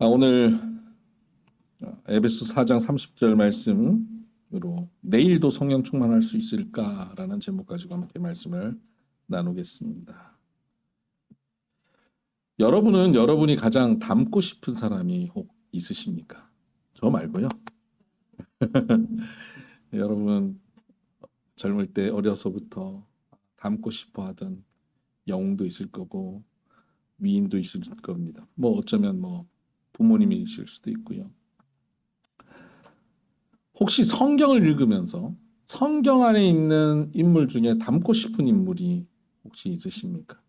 오늘 에베소 4장 30절 말씀으로 내일도 성령 충만할 수 있을까라는 제목 가지고 함께 말씀을 나누겠습니다. 여러분은 여러분이 가장 닮고 싶은 사람이 혹 있으십니까? 저 말고요. 여러분 젊을 때 어려서부터 닮고 싶어 하던 영웅도 있을 거고 위인도 있을 겁니다. 어쩌면 부모님이실 수도 있고요. 혹시 성경을 읽으면서 성경 안에 있는 인물 중에 닮고 싶은 인물이 혹시 있으십니까?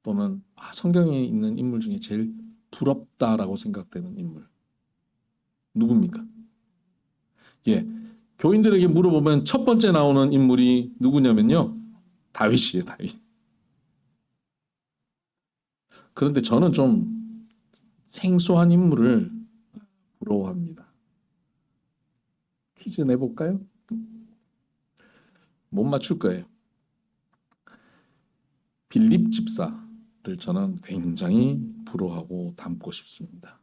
또는 성경에 있는 인물 중에 제일 부럽다라고 생각되는 인물 누굽니까? 교인들에게 물어보면 첫 번째 나오는 인물이 누구냐면요, 다윗이에요. 다윗. 그런데 저는 좀 생소한 인물을 부러워합니다. 퀴즈 내볼까요? 못 맞출 거예요. 빌립 집사를 저는 굉장히 부러워하고 닮고 싶습니다.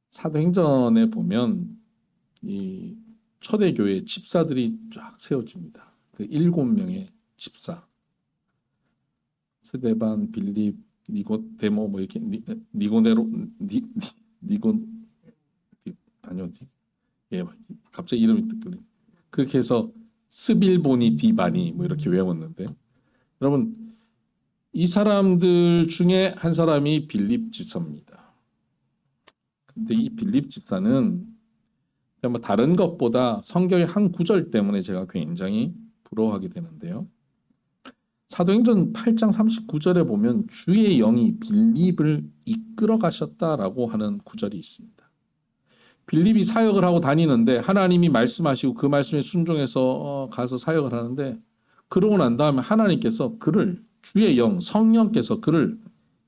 사도행전에 보면 이 초대교회 집사들이 쫙 세워집니다. 그 7명의 집사. 스데반, 빌립, 니고데모 이렇게 니고네로 니곤 아니었지? 갑자기 이름이 뜨거든요. 그렇게 해서 스빌보니 디바니 이렇게 외웠는데, 여러분 이 사람들 중에 한 사람이 빌립 집사입니다. 근데 이 빌립 집사는 다른 것보다 성경의 한 구절 때문에 제가 굉장히 부러워하게 되는데요. 사도행전 8장 39절에 보면 주의 영이 빌립을 이끌어 가셨다라고 하는 구절이 있습니다. 빌립이 사역을 하고 다니는데 하나님이 말씀하시고 그 말씀에 순종해서 가서 사역을 하는데, 그러고 난 다음에 하나님께서 그를, 주의 영, 성령께서 그를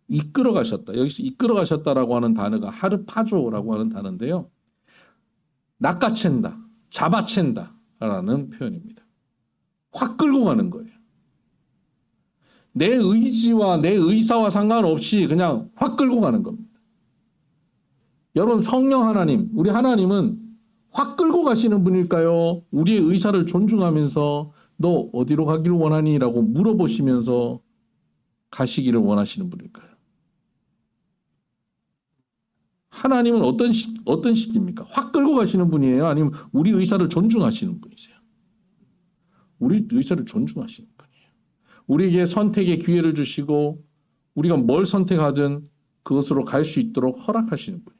이끌어 가셨다. 여기서 이끌어 가셨다라고 하는 단어가 하르파조라고 하는 단어인데요, 낚아챈다, 잡아챈다 라는 표현입니다. 확 끌고 가는 거예요. 내 의지와 내 의사와 상관없이 그냥 확 끌고 가는 겁니다. 여러분, 성령 하나님, 우리 하나님은 확 끌고 가시는 분일까요? 우리의 의사를 존중하면서 너 어디로 가기를 원하니? 라고 물어보시면서 가시기를 원하시는 분일까요? 하나님은 어떤 식입니까? 확 끌고 가시는 분이에요? 아니면 우리 의사를 존중하시는 분이세요? 우리 의사를 존중하시는 분이에요. 우리에게 선택의 기회를 주시고 우리가 뭘 선택하든 그것으로 갈 수 있도록 허락하시는 분이에요.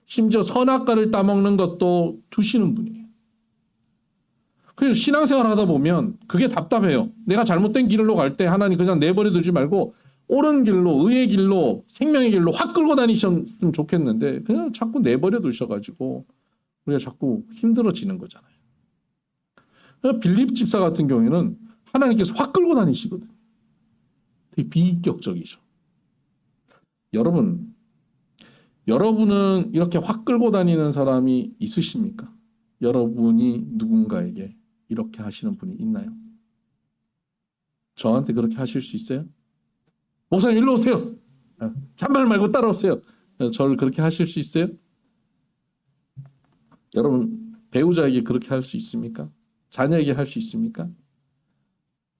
심지어 선악과를 따먹는 것도 두시는 분이에요. 그래서 신앙생활 하다 보면 그게 답답해요. 내가 잘못된 길로 갈 때 하나님 그냥 내버려 두지 말고 옳은 길로, 의의 길로, 생명의 길로 확 끌고 다니셨으면 좋겠는데 그냥 자꾸 내버려 두셔가지고 우리가 자꾸 힘들어지는 거잖아요. 빌립 집사 같은 경우에는 하나님께서 확 끌고 다니시거든요. 되게 비인격적이죠. 여러분은 이렇게 확 끌고 다니는 사람이 있으십니까? 여러분이 누군가에게 이렇게 하시는 분이 있나요? 저한테 그렇게 하실 수 있어요? 목사님 일로 오세요. 잔말 말고 따라오세요. 저를 그렇게 하실 수 있어요? 여러분 배우자에게 그렇게 할 수 있습니까? 자녀에게 할 수 있습니까?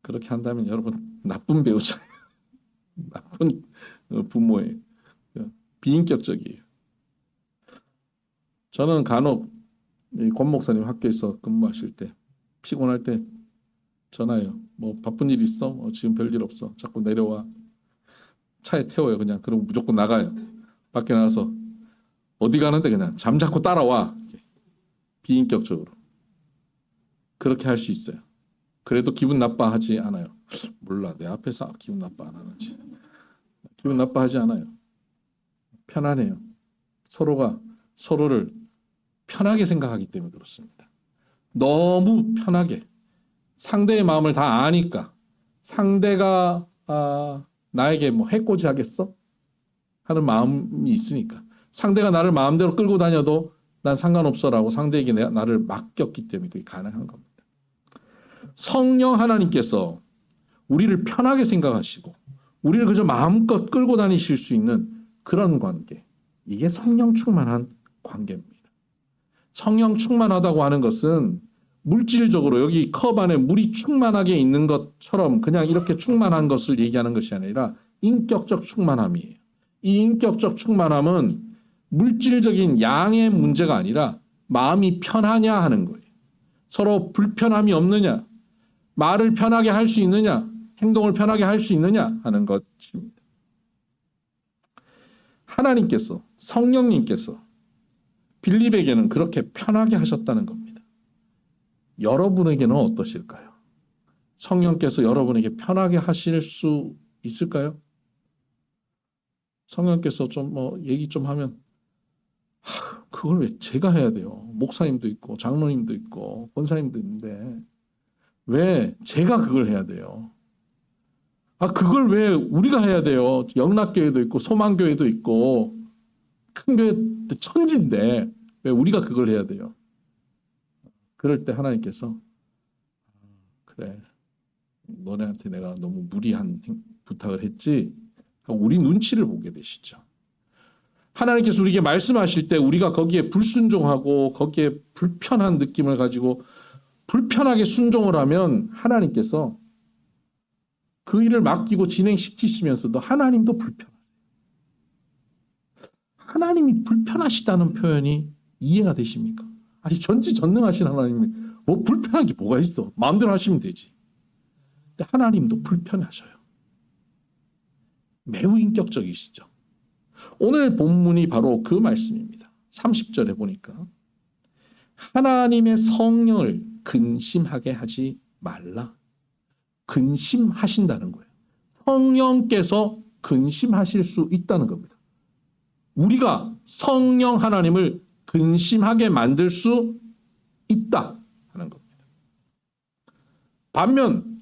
그렇게 한다면 여러분 나쁜 배우자예요. 나쁜 부모예요. 비인격적이에요. 저는 간혹 권 목사님 학교에서 근무하실 때 피곤할 때 전화해요. 바쁜 일 있어? 지금 별일 없어. 자꾸 내려와. 차에 태워요. 그냥. 그럼 무조건 나가요. 밖에 나가서 어디 가는데 그냥 잠자코 따라와. 비인격적으로. 그렇게 할 수 있어요. 그래도 기분 나빠하지 않아요. 몰라. 내 앞에서 기분 나빠 안 하는지. 기분 나빠하지 않아요. 편안해요. 서로가 서로를 편하게 생각하기 때문에 그렇습니다. 너무 편하게 상대의 마음을 다 아니까, 상대가 나에게 해코지 하겠어? 하는 마음이 있으니까, 상대가 나를 마음대로 끌고 다녀도 난 상관없어라고 상대에게 나를 맡겼기 때문에 그게 가능한 겁니다. 성령 하나님께서 우리를 편하게 생각하시고 우리를 그저 마음껏 끌고 다니실 수 있는 그런 관계, 이게 성령 충만한 관계입니다. 성령 충만하다고 하는 것은 물질적으로 여기 컵 안에 물이 충만하게 있는 것처럼 그냥 이렇게 충만한 것을 얘기하는 것이 아니라 인격적 충만함이에요. 이 인격적 충만함은 물질적인 양의 문제가 아니라 마음이 편하냐 하는 거예요. 서로 불편함이 없느냐, 말을 편하게 할 수 있느냐, 행동을 편하게 할 수 있느냐 하는 것입니다. 하나님께서, 성령님께서 빌립에게는 그렇게 편하게 하셨다는 겁니다. 여러분에게는 어떠실까요? 성령께서 여러분에게 편하게 하실 수 있을까요? 성령께서 좀 얘기 좀 하면 그걸 왜 제가 해야 돼요? 목사님도 있고 장로님도 있고 권사님도 있는데 왜 제가 그걸 해야 돼요? 그걸 왜 우리가 해야 돼요? 영락교회도 있고 소망교회도 있고 큰 교회 천지인데 왜 우리가 그걸 해야 돼요? 그럴 때 하나님께서 그래, 너네한테 내가 너무 무리한 부탁을 했지? 우리 눈치를 보게 되시죠. 하나님께서 우리에게 말씀하실 때 우리가 거기에 불순종하고 거기에 불편한 느낌을 가지고 불편하게 순종을 하면 하나님께서 그 일을 맡기고 진행시키시면서도 하나님도 불편해요. 하나님이 불편하시다는 표현이 이해가 되십니까? 아니 전지전능하신 하나님이 뭐 불편한 게 뭐가 있어? 마음대로 하시면 되지. 근데 하나님도 불편하셔요. 매우 인격적이시죠. 오늘 본문이 바로 그 말씀입니다. 30절에 보니까 하나님의 성령을 근심하게 하지 말라. 근심하신다는 거예요. 성령께서 근심하실 수 있다는 겁니다. 우리가 성령 하나님을 근심하게 만들 수 있다 하는 겁니다. 반면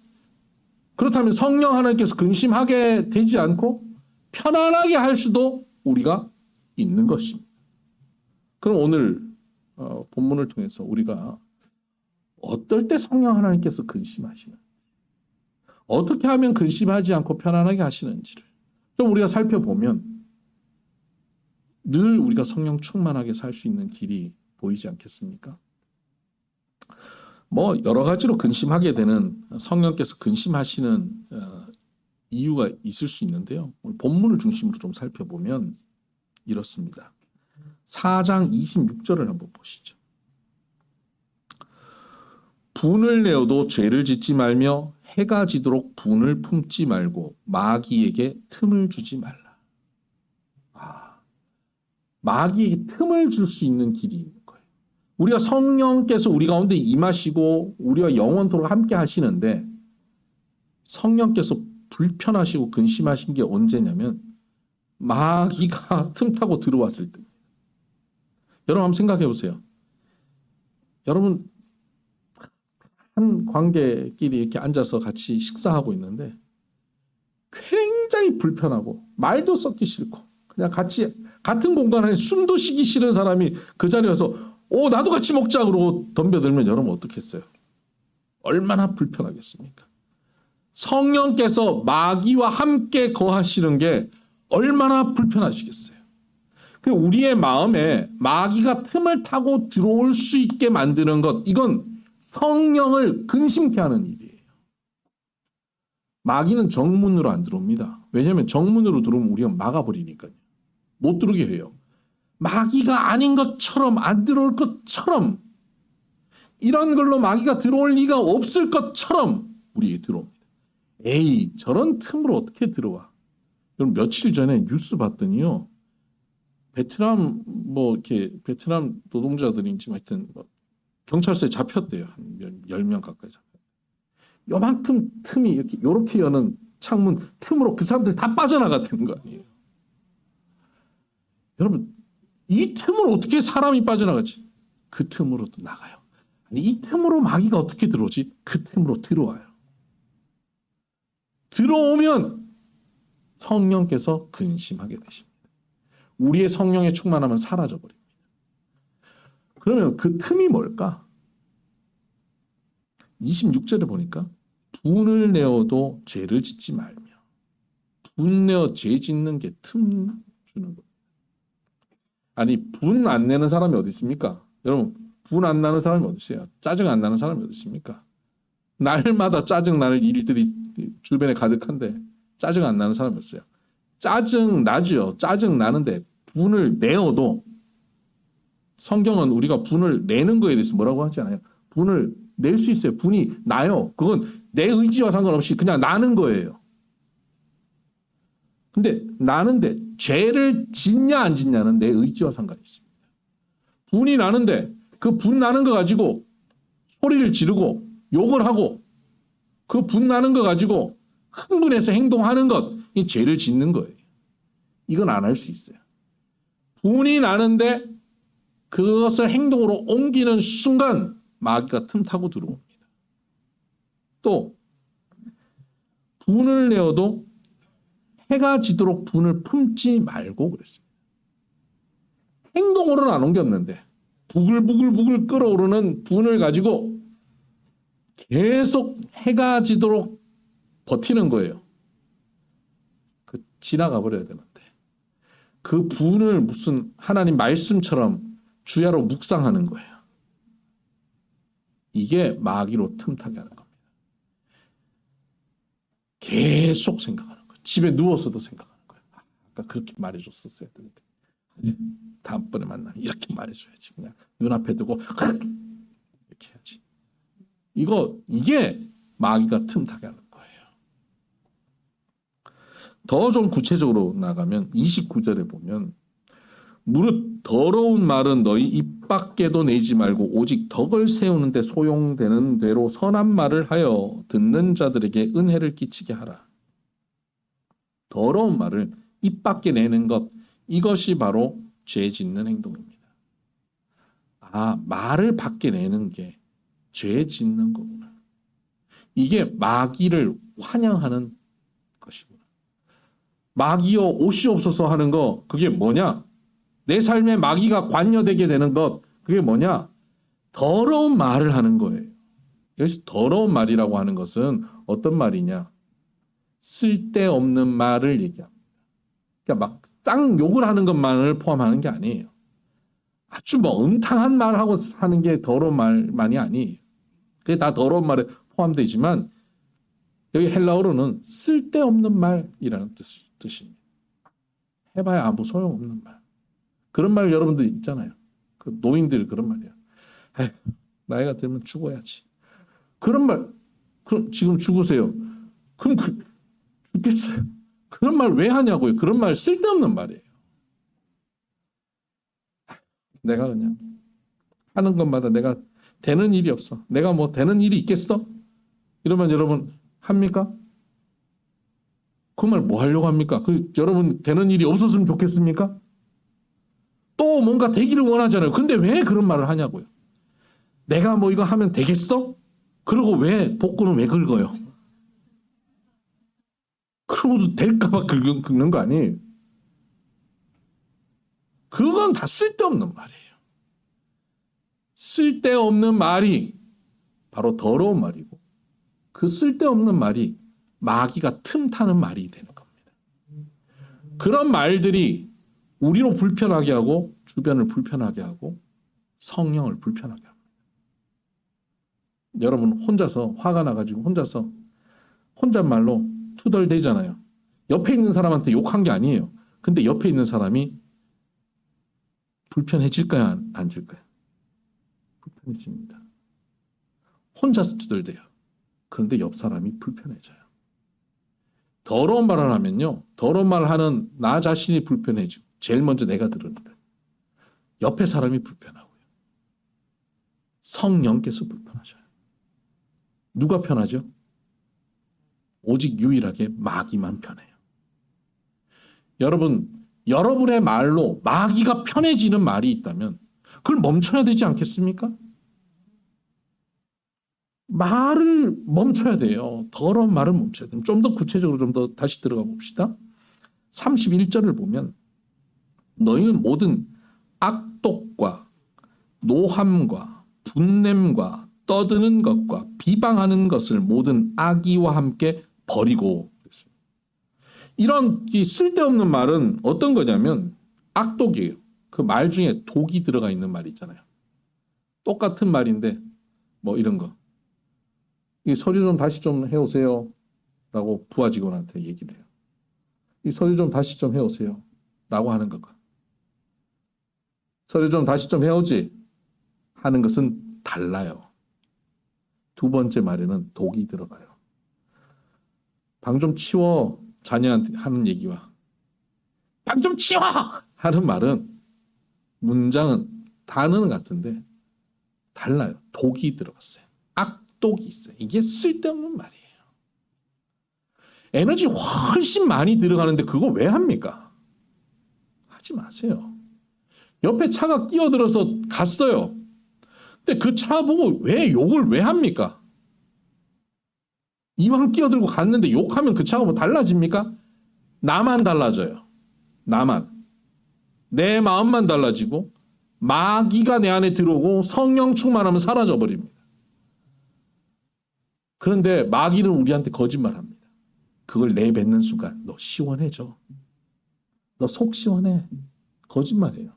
그렇다면 성령 하나님께서 근심하게 되지 않고 편안하게 할 수도 우리가 있는 것입니다. 그럼 오늘 본문을 통해서 우리가 어떨 때 성령 하나님께서 근심하시는지, 어떻게 하면 근심하지 않고 편안하게 하시는지를 좀 우리가 살펴보면 늘 우리가 성령 충만하게 살 수 있는 길이 보이지 않겠습니까? 여러 가지로 근심하게 되는 성령께서 근심하시는 이유가 있을 수 있는데요. 오늘 본문을 중심으로 좀 살펴보면 이렇습니다. 4장 26절을 한번 보시죠. 분을 내어도 죄를 짓지 말며 해가 지도록 분을 품지 말고 마귀에게 틈을 주지 말라. 마귀에게 틈을 줄 수 있는 길이 있는 거예요. 우리가 성령께서 우리 가운데 임하시고 우리와 영원토록 함께 하시는데 성령께서 불편하시고 근심하신 게 언제냐면 마귀가 틈타고 들어왔을 때입니다. 여러분 한번 생각해 보세요. 여러분 한 관계끼리 이렇게 앉아서 같이 식사하고 있는데 굉장히 불편하고 말도 섞기 싫고 그냥 같이 같은 공간에 숨도 쉬기 싫은 사람이 그 자리에 와서 나도 같이 먹자 그러고 덤벼들면 여러분 어떻겠어요? 얼마나 불편하겠습니까? 성령께서 마귀와 함께 거하시는 게 얼마나 불편하시겠어요? 우리의 마음에 마귀가 틈을 타고 들어올 수 있게 만드는 것, 이건 성령을 근심케 하는 일이에요. 마귀는 정문으로 안 들어옵니다. 왜냐하면 정문으로 들어오면 우리가 막아버리니까요. 못 들어오게 해요. 마귀가 아닌 것처럼 안 들어올 것처럼 이런 걸로 마귀가 들어올 리가 없을 것처럼 우리에게 들어옵니다. 에이 저런 틈으로 어떻게 들어와? 여러분 며칠 전에 뉴스 봤더니요. 베트남 이렇게 베트남 노동자들인지 하여튼 경찰서에 잡혔대요. 한 10명 가까이 잡혔대요. 요만큼 틈이 이렇게 여는 창문 틈으로 그 사람들 다 빠져나갔다는 거 아니에요. 여러분 이 틈으로 어떻게 사람이 빠져나가지? 그 틈으로 또 나가요. 아니, 이 틈으로 마귀가 어떻게 들어오지? 그 틈으로 들어와요. 들어오면 성령께서 근심하게 되십니다. 우리의 성령의 충만함은 사라져버립니다. 그러면 그 틈이 뭘까? 26절에 보니까 분을 내어도 죄를 짓지 말며 분 내어 죄 짓는 게 틈 주는 거예요. 아니 분 안 내는 사람이 어디 있습니까? 여러분 분 안 나는 사람이 어디 있어요? 짜증 안 나는 사람이 어디 있습니까? 날마다 짜증 나는 일들이 주변에 가득한데 짜증 안 나는 사람이 없어요. 짜증 나죠. 짜증 나는데 분을 내어도 성경은 우리가 분을 내는 거에 대해서 뭐라고 하지 않아요. 분을 낼 수 있어요. 분이 나요. 그건 내 의지와 상관없이 그냥 나는 거예요. 근데 나는데 죄를 짓냐 안 짓냐는 내 의지와 상관이 있습니다. 분이 나는데 그 분 나는 거 가지고 소리를 지르고 욕을 하고 그 분 나는 거 가지고 흥분해서 행동하는 것, 이 죄를 짓는 거예요. 이건 안 할 수 있어요. 분이 나는데 그것을 행동으로 옮기는 순간 마귀가 틈타고 들어옵니다. 또 분을 내어도 해가 지도록 분을 품지 말고 그랬습니다. 행동으로는 안 옮겼는데 부글부글 끓어오르는 분을 가지고 계속 해가 지도록 버티는 거예요. 그 지나가 버려야 되는데 그 분을 무슨 하나님 말씀처럼 주야로 묵상하는 거예요. 이게 마귀로 틈타게 하는 겁니다. 계속 생각하는 거예요. 집에 누워서도 생각하는 거예요. 아까 그렇게 말해줬었어야 되는데 다음번에 만나면 이렇게 말해줘야지. 그냥 눈앞에 두고 이렇게 해야지. 이게 마귀가 틈타게 하는 거예요. 더 좀 구체적으로 나가면 29절에 보면 무릇 더러운 말은 너희 입 밖에도 내지 말고 오직 덕을 세우는 데 소용되는 대로 선한 말을 하여 듣는 자들에게 은혜를 끼치게 하라. 더러운 말을 입 밖에 내는 것, 이것이 바로 죄 짓는 행동입니다. 아, 말을 밖에 내는 게 죄 짓는 거구나. 이게 마귀를 환영하는 것이구나. 마귀여 오시옵소서 하는 거, 그게 뭐냐? 내 삶에 마귀가 관여되게 되는 것, 그게 뭐냐? 더러운 말을 하는 거예요. 여기서 더러운 말이라고 하는 것은 어떤 말이냐? 쓸데없는 말을 얘기합니다. 그러니까 막 쌍 욕을 하는 것만을 포함하는 게 아니에요. 아주 뭐 음탕한 말하고 하는 게 더러운 말만이 아니에요. 그게 다 더러운 말에 포함되지만 여기 헬라어로는 쓸데없는 말이라는 뜻입니다. 해봐야 아무 소용없는 말. 그런 말 여러분들 있잖아요. 그 노인들 그런 말이야. 에휴, 나이가 들면 죽어야지. 그런 말. 그럼 지금 죽으세요. 그럼 죽겠어요. 그런 말 왜 하냐고요. 그런 말 쓸데없는 말이에요. 내가 그냥 하는 것마다 내가 되는 일이 없어. 내가 뭐 되는 일이 있겠어? 이러면 여러분 합니까? 그 말 뭐 하려고 합니까? 여러분 되는 일이 없었으면 좋겠습니까? 또 뭔가 되기를 원하잖아요. 근데 왜 그런 말을 하냐고요. 내가 뭐 이거 하면 되겠어? 그러고 왜 복근을 왜 긁어요? 그러고도 될까봐 긁는 거 아니에요. 그건 다 쓸데없는 말이에요. 쓸데없는 말이 바로 더러운 말이고 그 쓸데없는 말이 마귀가 틈타는 말이 되는 겁니다. 그런 말들이 우리로 불편하게 하고 주변을 불편하게 하고 성령을 불편하게 합니다. 여러분 혼자서 화가 나가지고 혼잣말로 투덜대잖아요. 옆에 있는 사람한테 욕한 게 아니에요. 근데 옆에 있는 사람이 불편해질까요? 안 해질까요? 불편해집니다. 혼자서 투덜대요. 그런데 옆 사람이 불편해져요. 더러운 말을 하면요. 더러운 말을 하는 나 자신이 불편해지고 제일 먼저 내가 들으니까 옆에 사람이 불편하고요. 성령께서 불편하셔요. 누가 편하죠? 오직 유일하게 마귀만 편해요. 여러분의 말로 마귀가 편해지는 말이 있다면 그걸 멈춰야 되지 않겠습니까? 말을 멈춰야 돼요. 더러운 말을 멈춰야 돼요. 좀 더 구체적으로 좀 더 다시 들어가 봅시다. 31절을 보면 너희는 모든 악독과 노함과 분냄과 떠드는 것과 비방하는 것을 모든 악의와 함께 버리고. 이런 이 쓸데없는 말은 어떤 거냐면 악독이에요. 그 말 중에 독이 들어가 있는 말이 있잖아요. 똑같은 말인데 뭐 이런 거. 이 서류 좀 다시 좀 해오세요. 라고 부하 직원한테 얘기를 해요. 이 서류 좀 다시 좀 해오세요. 라고 하는 것과 서류 좀 다시 좀 해오지 하는 것은 달라요. 두 번째 말에는 독이 들어가요. 방 좀 치워 자녀한테 하는 얘기와 방 좀 치워 하는 말은 문장은 단어는 같은데 달라요. 독이 들어갔어요. 악독이 있어요. 이게 쓸데없는 말이에요. 에너지 훨씬 많이 들어가는데 그거 왜 합니까? 하지 마세요. 옆에 차가 끼어들어서 갔어요. 근데 그 차 보고 왜 욕을 왜 합니까? 이왕 끼어들고 갔는데 욕하면 그 차가 뭐 달라집니까? 나만 달라져요. 나만. 내 마음만 달라지고 마귀가 내 안에 들어오고 성령 충만하면 사라져버립니다. 그런데 마귀는 우리한테 거짓말합니다. 그걸 내뱉는 순간 너 시원해져. 너 속 시원해. 거짓말이에요.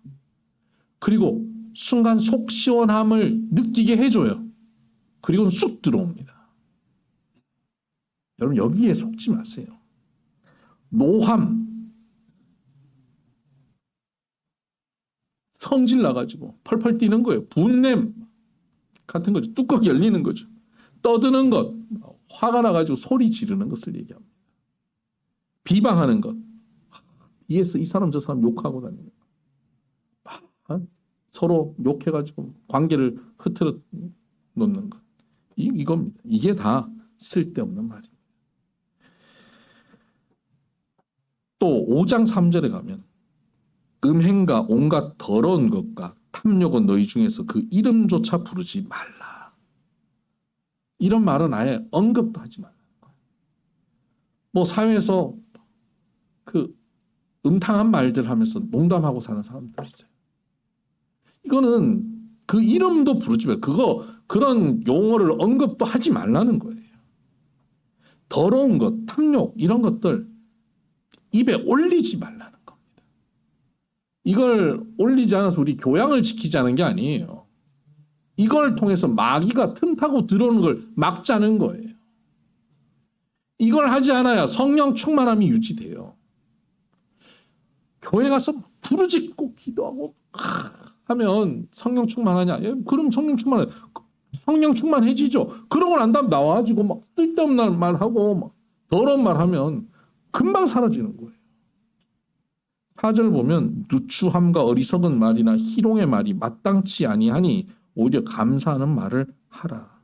그리고 순간 속 시원함을 느끼게 해줘요. 그리고 쑥 들어옵니다. 여러분 여기에 속지 마세요. 노함. 성질 나가지고 펄펄 뛰는 거예요. 분냄 같은 거죠. 뚜껑 열리는 거죠. 떠드는 것. 화가 나가지고 소리 지르는 것을 얘기합니다. 비방하는 것. 뒤에서 이 사람 저 사람 욕하고 다니는 것. 서로 욕해가지고 관계를 흐트러 놓는 것. 이겁니다. 이게 다 쓸데없는 말입니다. 또 5장 3절에 가면 음행과 온갖 더러운 것과 탐욕은 너희 중에서 그 이름조차 부르지 말라. 이런 말은 아예 언급도 하지 말라는 거예요. 뭐 사회에서 그 음탕한 말들 하면서 농담하고 사는 사람들 있어요. 이거는 그 이름도 부르지 마. 그런 용어를 언급도 하지 말라는 거예요. 더러운 것, 탐욕 이런 것들 입에 올리지 말라는 겁니다. 이걸 올리지 않아서 우리 교양을 지키자는 게 아니에요. 이걸 통해서 마귀가 틈타고 들어오는 걸 막자는 거예요. 이걸 하지 않아야 성령 충만함이 유지돼요. 교회 가서 부르짖고 기도하고 하면 성령 충만하냐? 그럼 성령 충만해지죠. 그러고 난 다음 나와가지고 막 쓸데없는 말하고 막 더러운 말하면 금방 사라지는 거예요. 4절 보면 누추함과 어리석은 말이나 희롱의 말이 마땅치 아니하니 오히려 감사하는 말을 하라.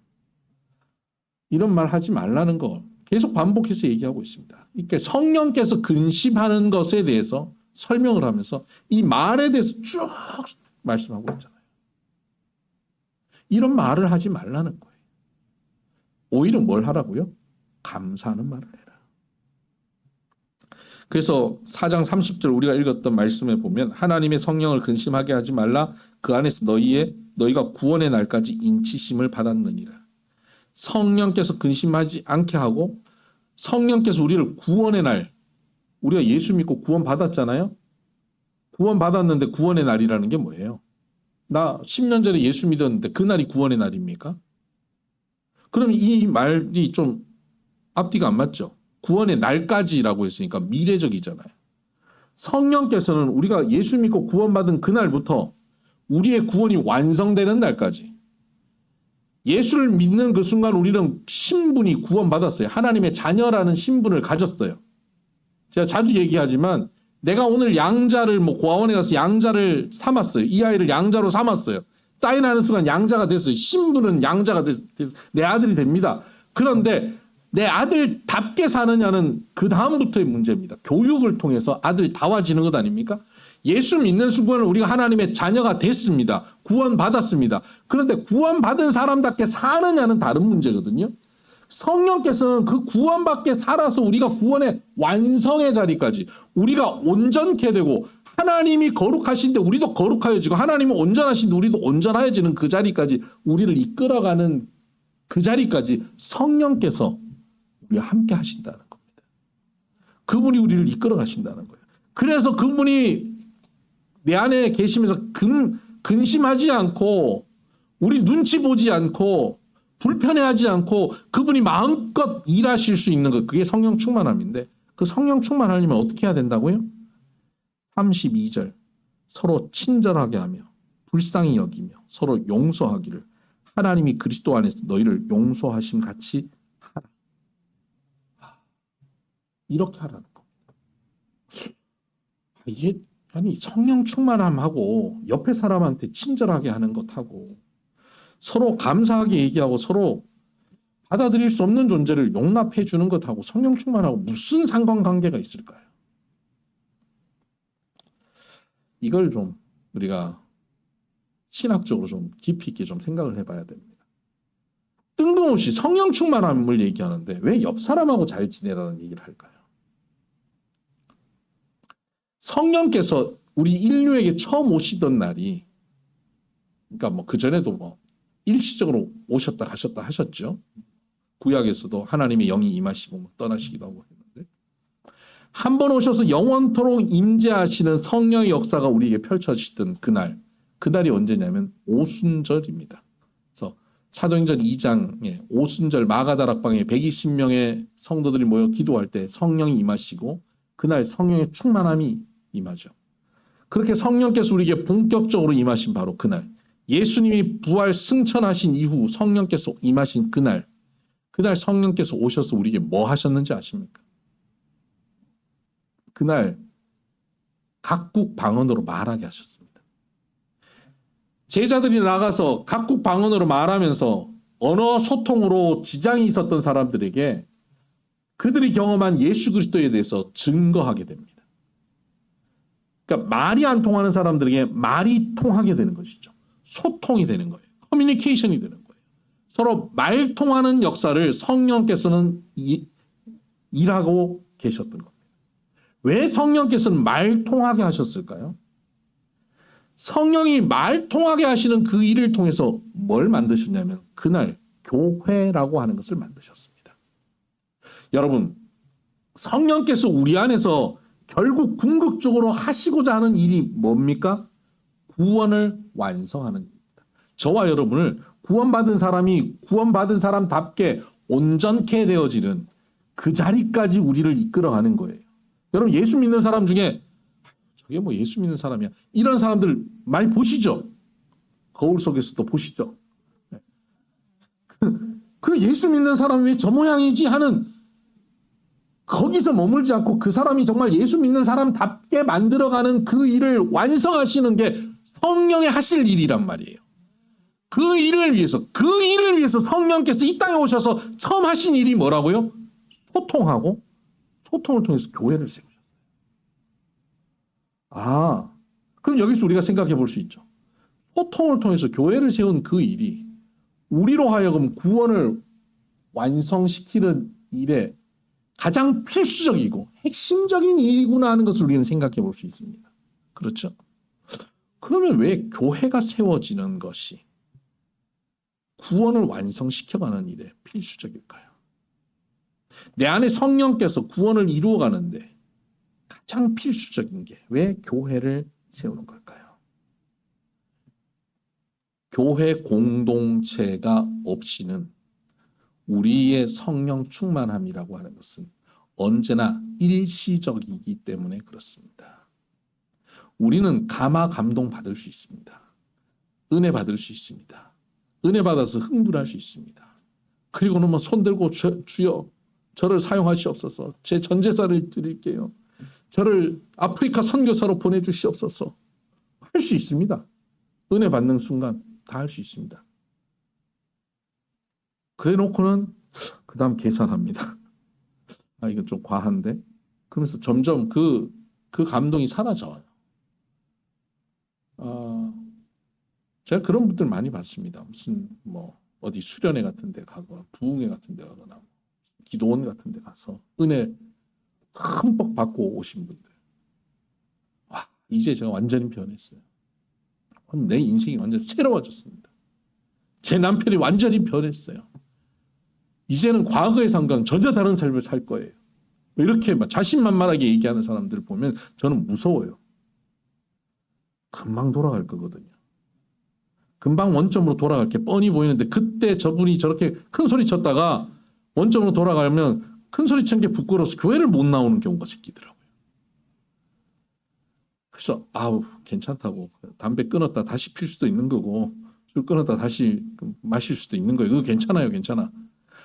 이런 말 하지 말라는 거 계속 반복해서 얘기하고 있습니다. 이렇게 성령께서 근심하는 것에 대해서 설명을 하면서 이 말에 대해서 쭉 말씀하고 있잖아요. 이런 말을 하지 말라는 거예요. 오히려 뭘 하라고요? 감사하는 말을 해라. 그래서 4장 30절 우리가 읽었던 말씀에 보면 하나님의 성령을 근심하게 하지 말라. 그 안에서 너희가 구원의 날까지 인치심을 받았느니라. 성령께서 근심하지 않게 하고 성령께서 우리를 구원의 날, 우리가 예수 믿고 구원 받았잖아요. 구원 받았는데 구원의 날이라는 게 뭐예요? 나 10년 전에 예수 믿었는데 그날이 구원의 날입니까? 그럼 이 말이 좀 앞뒤가 안 맞죠? 구원의 날까지라고 했으니까 미래적이잖아요. 성령께서는 우리가 예수 믿고 구원받은 그날부터 우리의 구원이 완성되는 날까지 예수를 믿는 그 순간 우리는 신분이 구원받았어요. 하나님의 자녀라는 신분을 가졌어요. 제가 자주 얘기하지만 내가 오늘 양자를 고아원에 가서 양자를 삼았어요. 이 아이를 양자로 삼았어요. 사인하는 순간 양자가 됐어요. 신분은 양자가 됐어요. 내 아들이 됩니다. 그런데 내 아들답게 사느냐는 그 다음부터의 문제입니다. 교육을 통해서 아들이 다워지는 것 아닙니까? 예수 믿는 순간은 우리가 하나님의 자녀가 됐습니다. 구원받았습니다. 그런데 구원받은 사람답게 사느냐는 다른 문제거든요. 성령께서는 그 구원받게 살아서 우리가 구원의 완성의 자리까지 우리가 온전케 되고 하나님이 거룩하신데 우리도 거룩하여지고 하나님이 온전하신데 우리도 온전하여지는 그 자리까지 우리를 이끌어가는 그 자리까지 성령께서 우리와 함께 하신다는 겁니다. 그분이 우리를 이끌어 가신다는 거예요. 그래서 그분이 내 안에 계시면서 근심하지 않고 우리 눈치 보지 않고 불편해하지 않고 그분이 마음껏 일하실 수 있는 것, 그게 성령 충만함인데, 그 성령 충만하려면 어떻게 해야 된다고요? 32절, 서로 친절하게 하며 불쌍히 여기며 서로 용서하기를 하나님이 그리스도 안에서 너희를 용서하심 같이 하라. 이렇게 하라는 겁니다. 이게 아니 성령 충만함하고 옆에 사람한테 친절하게 하는 것하고 서로 감사하게 얘기하고 서로 받아들일 수 없는 존재를 용납해 주는 것하고 성령 충만하고 무슨 상관관계가 있을까요? 이걸 좀 우리가 신학적으로 좀 깊이 있게 좀 생각을 해봐야 됩니다. 뜬금없이 성령 충만함을 얘기하는데 왜 옆 사람하고 잘 지내라는 얘기를 할까요? 성령께서 우리 인류에게 처음 오시던 날이, 그러니까 뭐 그전에도 뭐 일시적으로 오셨다 가셨다 하셨죠. 구약에서도 하나님의 영이 임하시고 뭐 떠나시기도 하고 했는데, 한 번 오셔서 영원토록 임재하시는 성령의 역사가 우리에게 펼쳐지던 그날이 언제냐면 오순절입니다. 그래서 사도행전 2장에 오순절 마가다락방에 120명의 성도들이 모여 기도할 때 성령이 임하시고 그날 성령의 충만함이 임하죠. 그렇게 성령께서 우리에게 본격적으로 임하신 바로 그날, 예수님이 부활 승천하신 이후 성령께서 임하신 그날 성령께서 오셔서 우리에게 뭐 하셨는지 아십니까? 그날 각국 방언으로 말하게 하셨습니다. 제자들이 나가서 각국 방언으로 말하면서 언어 소통으로 지장이 있었던 사람들에게 그들이 경험한 예수 그리스도에 대해서 증거하게 됩니다. 그러니까 말이 안 통하는 사람들에게 말이 통하게 되는 것이죠. 소통이 되는 거예요. 커뮤니케이션이 되는 거예요. 서로 말 통하는 역사를 성령께서는 일하고 계셨던 겁니다. 왜 성령께서는 말 통하게 하셨을까요? 성령이 말 통하게 하시는 그 일을 통해서 뭘 만드셨냐면 그날 교회라고 하는 것을 만드셨습니다. 여러분, 성령께서 우리 안에서 결국 궁극적으로 하시고자 하는 일이 뭡니까? 구원을 완성하는 일입니다. 저와 여러분을 구원받은 사람이 구원받은 사람답게 온전케 되어지는 그 자리까지 우리를 이끌어가는 거예요. 여러분, 예수 믿는 사람 중에 저게 뭐 예수 믿는 사람이야, 이런 사람들 많이 보시죠? 거울 속에서도 보시죠? 그 예수 믿는 사람이 왜 저 모양이지 하는, 거기서 머물지 않고 그 사람이 정말 예수 믿는 사람답게 만들어가는 그 일을 완성하시는 게 성령의 하실 일이란 말이에요. 그 일을 위해서 성령께서 이 땅에 오셔서 처음 하신 일이 뭐라고요? 소통하고, 소통을 통해서 교회를 세우셨어요. 그럼 여기서 우리가 생각해 볼 수 있죠. 소통을 통해서 교회를 세운 그 일이 우리로 하여금 구원을 완성시키는 일에 가장 필수적이고 핵심적인 일이구나 하는 것을 우리는 생각해 볼 수 있습니다. 그렇죠? 그러면 왜 교회가 세워지는 것이 구원을 완성시켜가는 일에 필수적일까요? 내 안에 성령께서 구원을 이루어가는데 가장 필수적인 게 왜 교회를 세우는 걸까요? 교회 공동체가 없이는 우리의 성령 충만함이라고 하는 것은 언제나 일시적이기 때문에 그렇습니다. 우리는 감화 감동 받을 수 있습니다. 은혜 받을 수 있습니다. 은혜 받아서 흥분할 수 있습니다. 그리고는 뭐 손들고 주여 저를 사용하시옵소서, 제 전 재산을 드릴게요, 저를 아프리카 선교사로 보내주시옵소서 할 수 있습니다. 은혜 받는 순간 다 할 수 있습니다. 그래 놓고는 그 다음 계산합니다. 이건 좀 과한데? 그러면서 점점 그 감동이 사라져요. 제가 그런 분들 많이 봤습니다. 무슨 뭐 어디 수련회 같은 데 가거나 부흥회 같은 데 가거나 기도원 같은 데 가서 은혜 흠뻑 받고 오신 분들. 이제 제가 완전히 변했어요. 내 인생이 완전 새로워졌습니다. 제 남편이 완전히 변했어요. 이제는 과거의 삶과는 전혀 다른 삶을 살 거예요. 이렇게 막 자신만만하게 얘기하는 사람들을 보면 저는 무서워요. 금방 돌아갈 거거든요. 금방 원점으로 돌아갈 게 뻔히 보이는데 그때 저분이 저렇게 큰 소리 쳤다가 원점으로 돌아가면 큰 소리 친 게 부끄러워서 교회를 못 나오는 경우가 생기더라고요. 그래서 아우 괜찮다고 담배 끊었다 다시 필 수도 있는 거고 술 끊었다 다시 마실 수도 있는 거예요. 그거 괜찮아요, 괜찮아.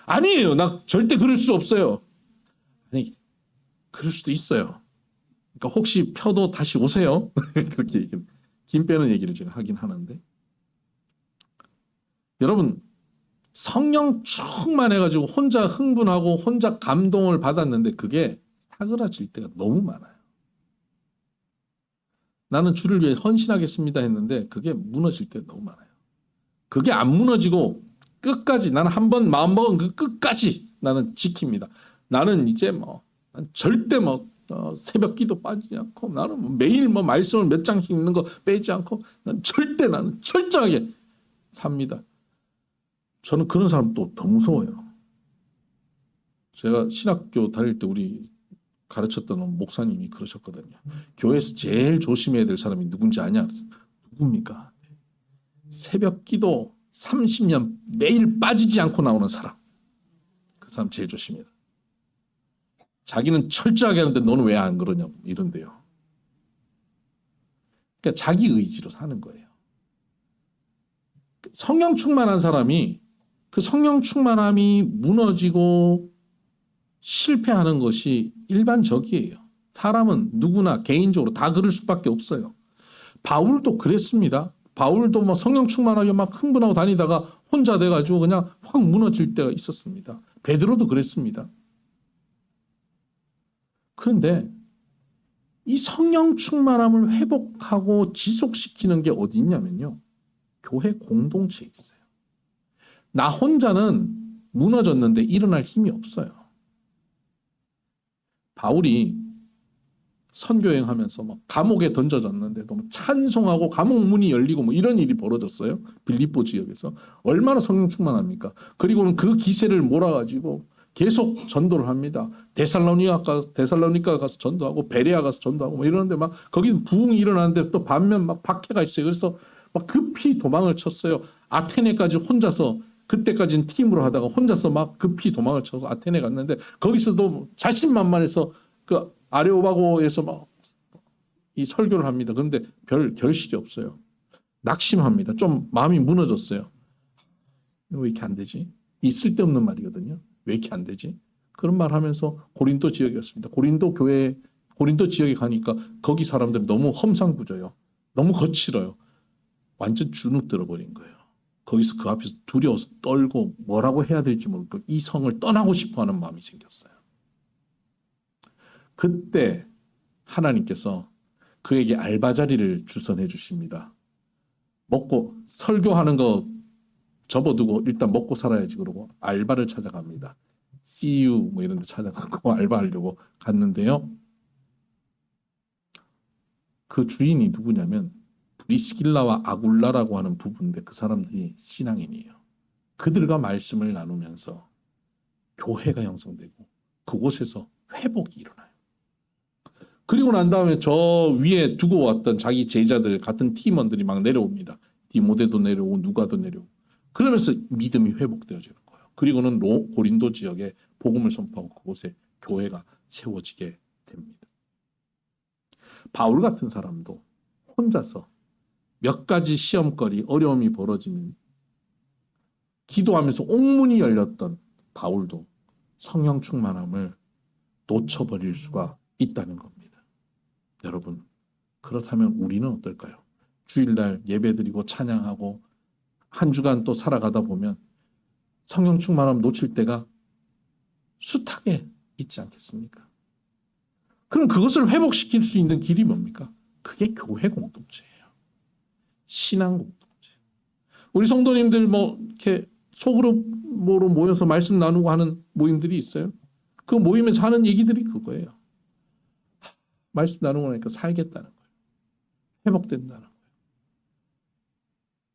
아니에요, 나 절대 그럴 수 없어요. 아니 그럴 수도 있어요. 그러니까 혹시 펴도 다시 오세요. 그렇게 김 빼는 얘기를 제가 하긴 하는데 여러분 성령 충만해가지고 혼자 흥분하고 혼자 감동을 받았는데 그게 사그라질 때가 너무 많아요. 나는 주를 위해 헌신하겠습니다 했는데 그게 무너질 때 너무 많아요. 그게 안 무너지고 끝까지 나는 한번 마음먹은 그 끝까지 나는 지킵니다. 나는 이제 난 절대 새벽 기도 빠지지 않고 나는 매일 말씀을 몇 장씩 읽는 거 빼지 않고 나는 철저하게 삽니다. 저는 그런 사람 또 더 무서워요. 제가 신학교 다닐 때 우리 가르쳤던 목사님이 그러셨거든요. 교회에서 제일 조심해야 될 사람이 누군지 아냐? 누굽니까? 새벽 기도 30년 매일 빠지지 않고 나오는 사람. 그 사람 제일 조심해야 돼. 자기는 철저하게 하는데 너는 왜 안 그러냐고 이런데요. 그러니까 자기 의지로 사는 거예요. 성령 충만한 사람이 그 성령 충만함이 무너지고 실패하는 것이 일반적이에요. 사람은 누구나 개인적으로 다 그럴 수밖에 없어요. 바울도 그랬습니다. 바울도 성령 충만하게 막 흥분하고 다니다가 혼자 돼가지고 그냥 확 무너질 때가 있었습니다. 베드로도 그랬습니다. 그런데 이 성령 충만함을 회복하고 지속시키는 게 어디 있냐면요. 교회 공동체에 있어요. 나 혼자는 무너졌는데 일어날 힘이 없어요. 바울이 선교행하면서 감옥에 던져졌는데도 찬송하고 감옥 문이 열리고 이런 일이 벌어졌어요. 빌립보 지역에서. 얼마나 성령 충만합니까? 그리고는 그 기세를 몰아가지고 계속 전도를 합니다. 데살로니가 가서 전도하고 베레아 가서 전도하고 이러는데 거기 부흥이 일어나는데 또 반면 박해가 있어요. 그래서 급히 도망을 쳤어요. 아테네까지 혼자서 그때까지는 팀으로 하다가 혼자서 급히 도망을 쳐서 아테네 갔는데 거기서도 자신만만해서 그 아레오바고에서 이 설교를 합니다. 그런데 별 결실이 없어요. 낙심합니다. 좀 마음이 무너졌어요. 왜 이렇게 안 되지? 이 쓸데없는 말이거든요. 왜 이렇게 안 되지? 그런 말 하면서 고린도 지역이었습니다. 고린도 지역에 가니까 거기 사람들이 너무 험상궂어요. 너무 거칠어요. 완전 주눅 들어버린 거예요. 거기서 그 앞에서 두려워서 떨고 뭐라고 해야 될지 모르고 이 성을 떠나고 싶어하는 마음이 생겼어요. 그때 하나님께서 그에게 알바 자리를 주선해 주십니다. 먹고 설교하는 거 접어두고 일단 먹고 살아야지 그러고 알바를 찾아갑니다. CU 이런 데 찾아가고 알바하려고 갔는데요. 그 주인이 누구냐면 브리스길라와 아굴라라고 하는 부부인데 그 사람들이 신앙인이에요. 그들과 말씀을 나누면서 교회가 형성되고 그곳에서 회복이 일어나요. 그리고 난 다음에 저 위에 두고 왔던 자기 제자들 같은 팀원들이 내려옵니다. 디모데도 내려오고 누가도 내려오고 그러면서 믿음이 회복되어지는 거예요. 그리고는 고린도 지역에 복음을 선포하고 그곳에 교회가 세워지게 됩니다. 바울 같은 사람도 혼자서 몇 가지 시험거리, 어려움이 벌어지면 기도하면서 옥문이 열렸던 바울도 성령 충만함을 놓쳐버릴 수가 있다는 겁니다. 여러분, 그렇다면 우리는 어떨까요? 주일날 예배드리고 찬양하고 한 주간 또 살아가다 보면 성령 충만함 놓칠 때가 숱하게 있지 않겠습니까? 그럼 그것을 회복시킬 수 있는 길이 뭡니까? 그게 교회 공동체예요. 신앙 공동체. 우리 성도님들 이렇게 소그룹으로 모여서 말씀 나누고 하는 모임들이 있어요. 그 모임에서 하는 얘기들이 그거예요. 말씀 나누고 나니까 살겠다는 거예요. 회복된다는 거예요.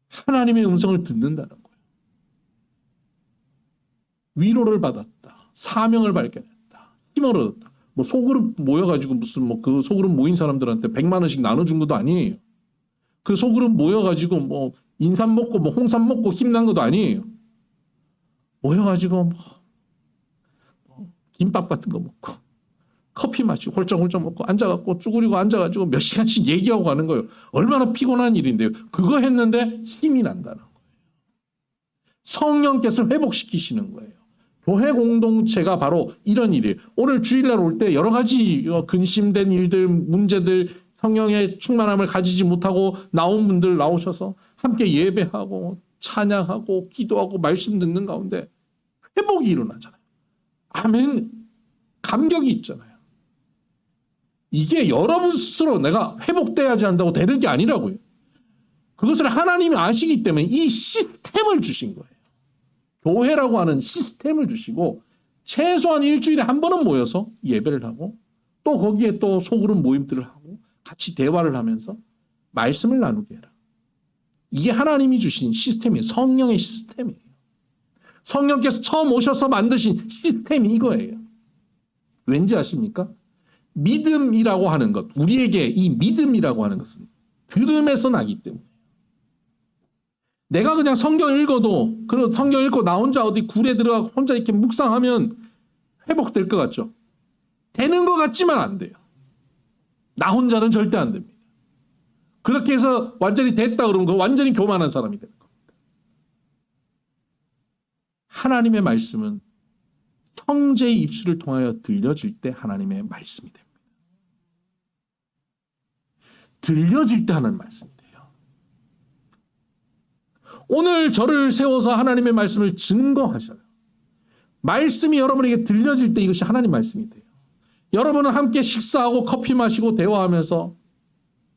하나님의 음성을 듣는다는 거예요. 위로를 받았다. 사명을 발견했다. 힘을 얻었다. 소그룹 모여가지고 무슨 그 소그룹 모인 사람들한테 100만 원씩 나눠준 것도 아니에요. 그 소그룹 모여가지고 뭐 인삼 먹고 뭐 홍삼 먹고 힘난 것도 아니에요. 모여가지고 뭐 김밥 같은 거 먹고 커피 마시고 홀짝홀짝 먹고 앉아갖고 쭈그리고 앉아가지고 몇 시간씩 얘기하고 가는 거예요. 얼마나 피곤한 일인데요. 그거 했는데 힘이 난다는 거예요. 성령께서 회복시키시는 거예요. 교회 공동체가 바로 이런 일이에요. 오늘 주일날 올 때 여러 가지 근심된 일들, 문제들, 성령의 충만함을 가지지 못하고 나온 분들 나오셔서 함께 예배하고 찬양하고 기도하고 말씀 듣는 가운데 회복이 일어나잖아요. 아멘. 감격이 있잖아요. 이게 여러분 스스로 내가 회복돼야지 한다고 되는 게 아니라고요. 그것을 하나님이 아시기 때문에 이 시스템을 주신 거예요. 교회라고 하는 시스템을 주시고 최소한 일주일에 한 번은 모여서 예배를 하고 또 거기에 또 소그룹 모임들을 하고 같이 대화를 하면서 말씀을 나누게 해라. 이게 하나님이 주신 시스템이에요. 성령의 시스템이에요. 성령께서 처음 오셔서 만드신 시스템이 이거예요. 왠지 아십니까? 믿음이라고 하는 것, 우리에게 이 믿음이라고 하는 것은 들음에서 나기 때문에 내가 그냥 성경 읽어도 그런 성경 읽고 나 혼자 어디 굴에 들어가고 혼자 이렇게 묵상하면 회복될 것 같죠? 되는 것 같지만 안 돼요. 나 혼자는 절대 안 됩니다. 그렇게 해서 완전히 됐다 그러면 그 완전히 교만한 사람이 되는 겁니다. 하나님의 말씀은 형제의 입술을 통하여 들려질 때 하나님의 말씀이 됩니다. 들려질 때 하는 말씀이 돼요. 오늘 저를 세워서 하나님의 말씀을 증거하셔요. 말씀이 여러분에게 들려질 때 이것이 하나님 말씀이 돼요. 여러분은 함께 식사하고 커피 마시고 대화하면서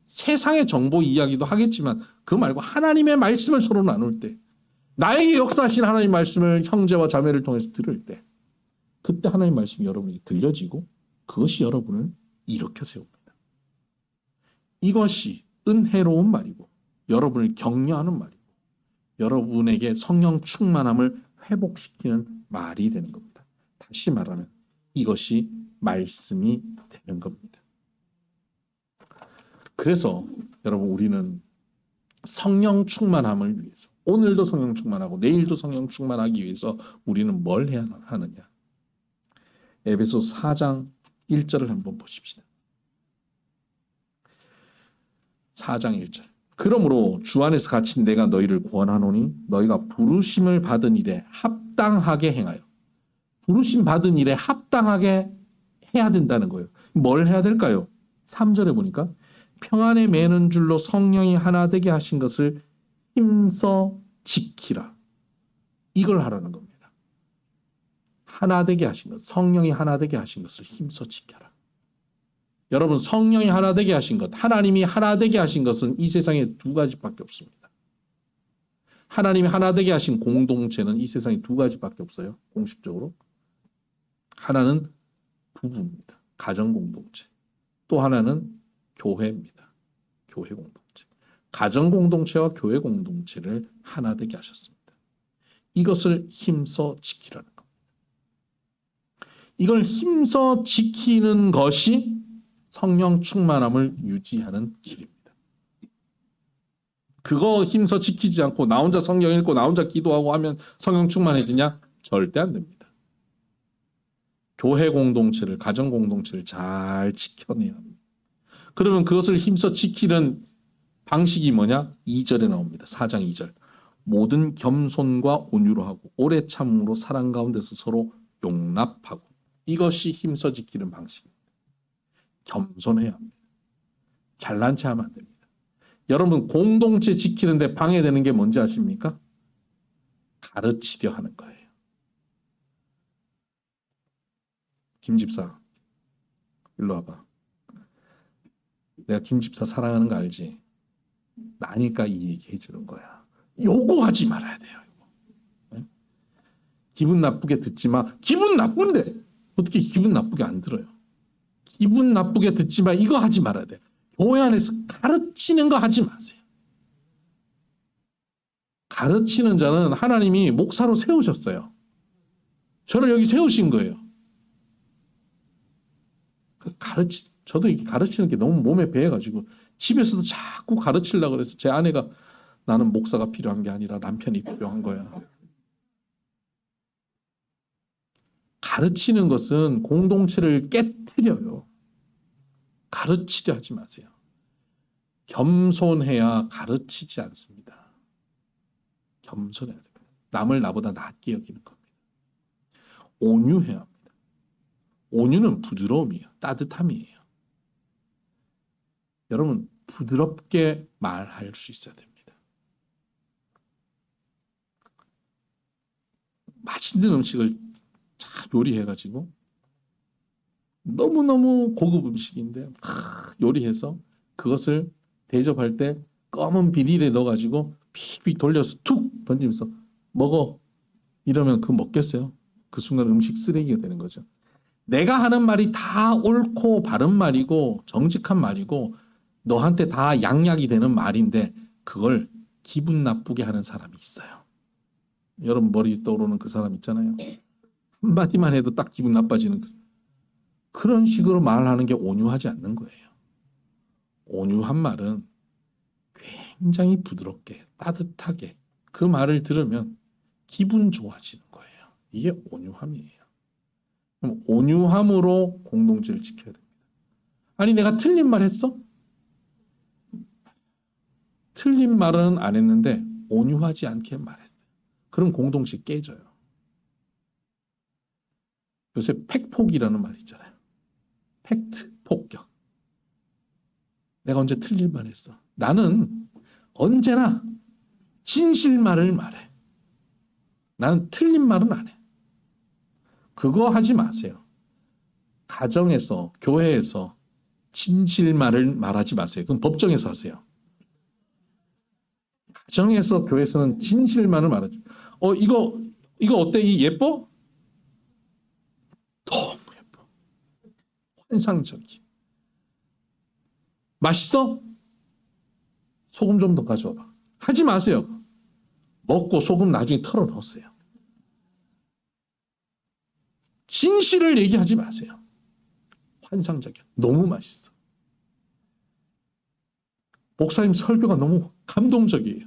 세상의 정보 이야기도 하겠지만 그 말고 하나님의 말씀을 서로 나눌 때 나에게 역사하신 하나님의 말씀을 형제와 자매를 통해서 들을 때 그때 하나님의 말씀이 여러분에게 들려지고 그것이 여러분을 일으켜 세웁니다. 이것이 은혜로운 말이고 여러분을 격려하는 말이고 여러분에게 성령 충만함을 회복시키는 말이 되는 겁니다. 다시 말하면 이것이 말씀이 되는 겁니다. 그래서 여러분 우리는 성령 충만함을 위해서 오늘도 성령 충만하고 내일도 성령 충만하기 위해서 우리는 뭘 해야 하느냐. 에베소 4장 1절을 한번 보십시다. 4장 1절. 그러므로 주 안에서 갇힌 내가 너희를 권하노니 너희가 부르심을 받은 일에 합당하게 행하여. 부르심 받은 일에 합당하게 해야 된다는 거예요. 뭘 해야 될까요? 3절에 보니까 평안에 매는 줄로 성령이 하나 되게 하신 것을 힘써 지키라. 이걸 하라는 겁니다. 하나 되게 하신 것, 성령이 하나 되게 하신 것을 힘써 지켜라. 여러분 성령이 하나 되게 하신 것, 하나님이 하나 되게 하신 것은 이 세상에 두 가지밖에 없습니다. 하나님이 하나 되게 하신 공동체는 이 세상에 두 가지밖에 없어요. 공식적으로. 하나는 부부입니다. 가정 공동체. 또 하나는 교회입니다. 교회 공동체. 가정 공동체와 교회 공동체를 하나 되게 하셨습니다. 이것을 힘써 지키라는 겁니다. 이걸 힘써 지키는 것이 성령 충만함을 유지하는 길입니다. 그거 힘써 지키지 않고 나 혼자 성경 읽고 나 혼자 기도하고 하면 성령 충만해지냐? 절대 안 됩니다. 교회 공동체를, 가정 공동체를 잘 지켜내야 합니다. 그러면 그것을 힘써 지키는 방식이 뭐냐? 2절에 나옵니다. 4장 2절. 모든 겸손과 온유로 하고 오래 참음으로 사랑 가운데서 서로 용납하고. 이것이 힘써 지키는 방식입니다. 겸손해야 합니다. 잘난 체 하면 안 됩니다. 여러분 공동체 지키는데 방해되는 게 뭔지 아십니까? 가르치려 하는 거예요. 김 집사 일로 와봐. 내가 김 집사 사랑하는 거 알지? 나니까 이 얘기 해주는 거야. 요구하지 말아야 돼요. 네? 기분 나쁘게 듣지 마. 기분 나쁜데 어떻게 기분 나쁘게 안 들어요? 기분 나쁘게 듣지 마. 이거 하지 말아야 돼. 교회 안에서 가르치는 거 하지 마세요. 가르치는 자는 하나님이 목사로 세우셨어요. 저를 여기 세우신 거예요. 저도 이렇게 가르치는 게 너무 몸에 배해가지고 집에서도 자꾸 가르치려고 그래서 제 아내가 나는 목사가 필요한 게 아니라 남편이 필요한 거야. 가르치는 것은 공동체를 깨트려요. 가르치려 하지 마세요. 겸손해야 가르치지 않습니다. 겸손해야 됩니다. 남을 나보다 낫게 여기는 겁니다. 온유해야 합니다. 온유는 부드러움이에요. 따뜻함이에요. 여러분 부드럽게 말할 수 있어야 됩니다. 맛있는 음식을 잘 요리해가지고 너무너무 고급 음식인데 요리해서 그것을 대접할 때 검은 비닐에 넣어가지고 픽픽 돌려서 툭 던지면서 먹어 이러면 그거 먹겠어요? 그 순간 음식 쓰레기가 되는 거죠. 내가 하는 말이 다 옳고 바른 말이고 정직한 말이고 너한테 다 양약이 되는 말인데 그걸 기분 나쁘게 하는 사람이 있어요. 여러분 머리 떠오르는 그 사람 있잖아요. 한마디만 해도 딱 기분 나빠지는 그런 식으로 말하는 게 온유하지 않는 거예요. 온유한 말은 굉장히 부드럽게 따뜻하게 그 말을 들으면 기분 좋아지는 거예요. 이게 온유함이에요. 그럼 온유함으로 공동체를 지켜야 됩니다. 아니 내가 틀린 말 했어? 틀린 말은 안 했는데 온유하지 않게 말했어요. 그럼 공동체 깨져요. 요새 팩폭이라는 말 있잖아요. 팩트, 폭격. 내가 언제 틀린 말 했어? 나는 언제나 진실말을 말해. 나는 틀린 말은 안 해. 그거 하지 마세요. 가정에서, 교회에서 진실말을 말하지 마세요. 그럼 법정에서 하세요. 가정에서, 교회에서는 진실만을 말하죠. 이거 어때? 이 예뻐? 너무 예뻐. 환상적이. 맛있어? 소금 좀 더 가져와봐. 하지 마세요. 먹고 소금 나중에 털어넣으세요. 진실을 얘기하지 마세요. 환상적이야. 너무 맛있어. 목사님 설교가 너무 감동적이에요.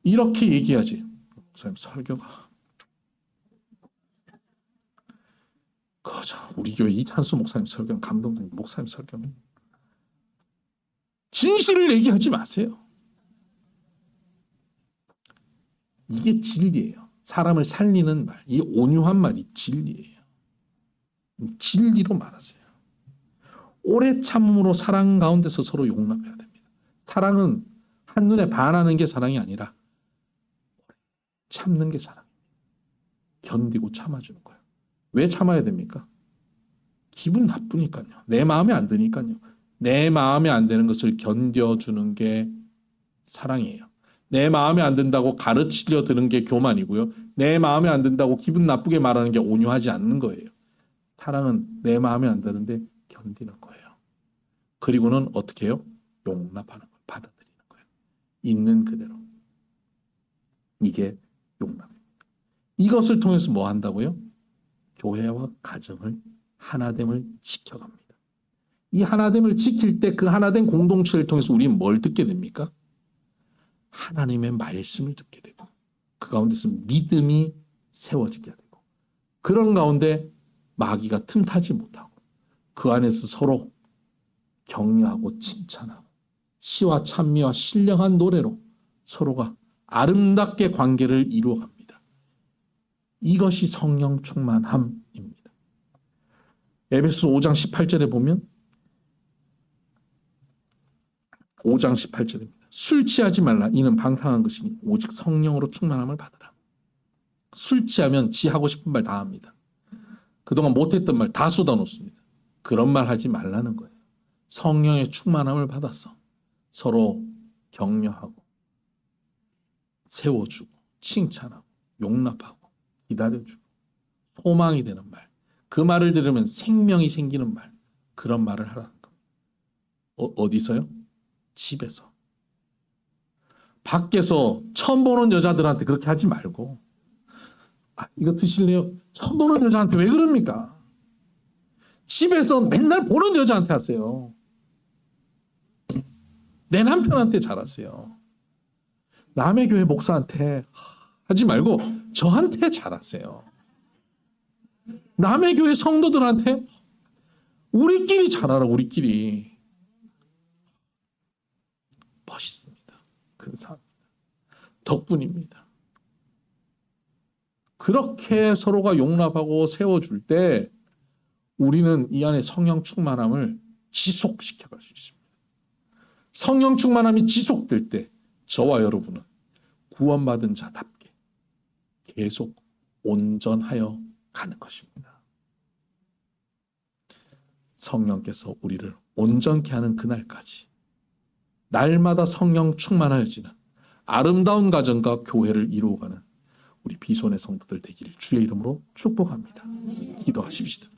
이렇게 얘기하지. 목사님 설교가 그저 우리 교회 이찬수 목사님 설교는 감동적인 목사님 설교는 진실을 얘기하지 마세요. 이게 진리예요. 사람을 살리는 말, 이 온유한 말이 진리예요. 진리로 말하세요. 오래 참음으로 사랑 가운데서 서로 용납해야 됩니다. 사랑은 한눈에 반하는 게 사랑이 아니라 참는 게 사랑입니다. 견디고 참아주는 거예요. 왜 참아야 됩니까? 기분 나쁘니까요. 내 마음에 안 드니까요. 내 마음에 안 되는 것을 견뎌주는 게 사랑이에요. 내 마음에 안 든다고 가르치려 드는 게 교만이고요. 내 마음에 안 든다고 기분 나쁘게 말하는 게 온유하지 않는 거예요. 사랑은 내 마음에 안 드는데 견디는 거예요. 그리고는 어떻게 해요? 용납하는 거예요. 받아들이는 거예요. 있는 그대로. 이게 용납입니다. 이것을 통해서 뭐 한다고요? 교회와 가정을 하나됨을 지켜갑니다. 이 하나됨을 지킬 때 그 하나된 공동체를 통해서 우리는 뭘 듣게 됩니까? 하나님의 말씀을 듣게 되고 그 가운데서 믿음이 세워지게 되고 그런 가운데 마귀가 틈타지 못하고 그 안에서 서로 격려하고 칭찬하고 시와 찬미와 신령한 노래로 서로가 아름답게 관계를 이루어갑니다. 이것이 성령 충만함입니다. 에베소 5장 18절에 보면 5장 18절입니다. 술 취하지 말라. 이는 방탕한 것이니 오직 성령으로 충만함을 받으라. 술 취하면 지 하고 싶은 말 다 합니다. 그동안 못했던 말 다 쏟아놓습니다. 그런 말 하지 말라는 거예요. 성령의 충만함을 받아서 서로 격려하고 세워주고 칭찬하고 용납하고 기다려주고 소망이 되는 말. 그 말을 들으면 생명이 생기는 말. 그런 말을 하라는 겁니다. 어디서요? 집에서. 밖에서 처음 보는 여자들한테 그렇게 하지 말고 이거 드실래요? 처음 보는 여자한테 왜 그럽니까? 집에서 맨날 보는 여자한테 하세요. 내 남편한테 잘하세요. 남의 교회 목사한테 하지 말고 저한테 잘하세요. 남의 교회 성도들한테 우리끼리 잘하라, 우리끼리. 멋있습니다. 근사합니다. 덕분입니다. 그렇게 서로가 용납하고 세워줄 때 우리는 이 안에 성령 충만함을 지속시켜갈 수 있습니다. 성령 충만함이 지속될 때 저와 여러분은 구원받은 자답게 계속 온전하여 가는 것입니다. 성령께서 우리를 온전케 하는 그날까지 날마다 성령 충만하여지는 아름다운 가정과 교회를 이루어가는 우리 비손의 성도들 되기를 주의 이름으로 축복합니다. 기도하십시다.